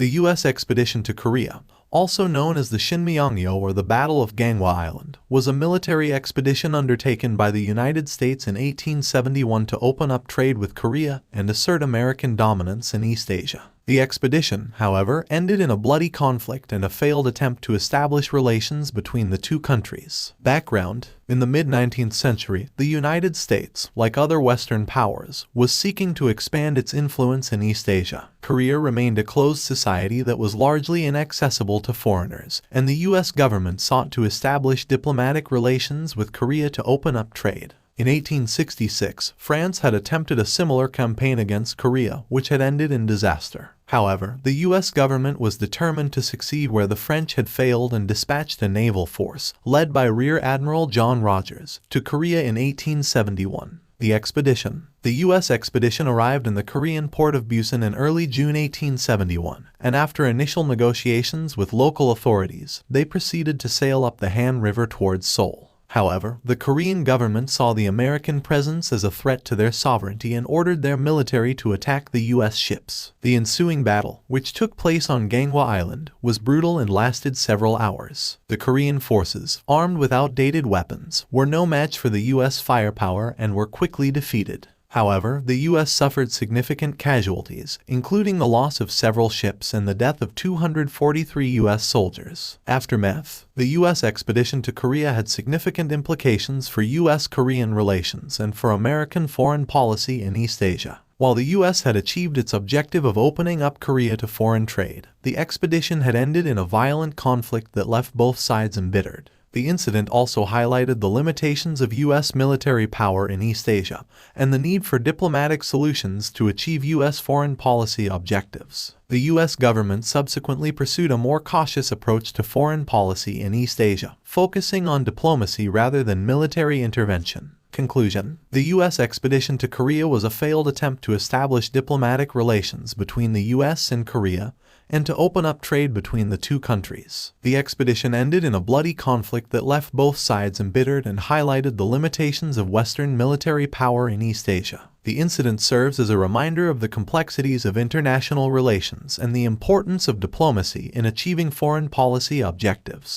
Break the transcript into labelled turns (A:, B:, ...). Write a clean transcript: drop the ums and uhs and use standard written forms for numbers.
A: The U.S. expedition to Korea, also known as the Shinmiyangyo or the Battle of Ganghwa Island, was a military expedition undertaken by the United States in 1871 to open up trade with Korea and assert American dominance in East Asia. The expedition, however, ended in a bloody conflict and a failed attempt to establish relations between the two countries. Background: in the mid-19th century, the United States, like other Western powers, was seeking to expand its influence in East Asia. Korea remained a closed society that was largely inaccessible to foreigners, and the U.S. government sought to establish diplomatic relations with Korea to open up trade. In 1866, France had attempted a similar campaign against Korea, which had ended in disaster. However, the U.S. government was determined to succeed where the French had failed and dispatched a naval force, led by Rear Admiral John Rodgers, to Korea in 1871. The expedition. The U.S. expedition arrived in the Korean port of Busan in early June 1871, and after initial negotiations with local authorities, they proceeded to sail up the Han River towards Seoul. However, the Korean government saw the American presence as a threat to their sovereignty and ordered their military to attack the U.S. ships. The ensuing battle, which took place on Ganghwa Island, was brutal and lasted several hours. The Korean forces, armed with outdated weapons, were no match for the U.S. firepower and were quickly defeated. However, the U.S. suffered significant casualties, including the loss of several ships and the death of 243 U.S. soldiers. Aftermath. The U.S. expedition to Korea had significant implications for U.S.-Korean relations and for American foreign policy in East Asia. While the U.S. had achieved its objective of opening up Korea to foreign trade, the expedition had ended in a violent conflict that left both sides embittered. The incident also highlighted the limitations of U.S. military power in East Asia and the need for diplomatic solutions to achieve U.S. foreign policy objectives. The U.S. government subsequently pursued a more cautious approach to foreign policy in East Asia, focusing on diplomacy rather than military intervention. Conclusion: the U.S. expedition to Korea was a failed attempt to establish diplomatic relations between the U.S. and Korea and to open up trade between the two countries. The expedition ended in a bloody conflict that left both sides embittered and highlighted the limitations of Western military power in East Asia. The incident serves as a reminder of the complexities of international relations and the importance of diplomacy in achieving foreign policy objectives.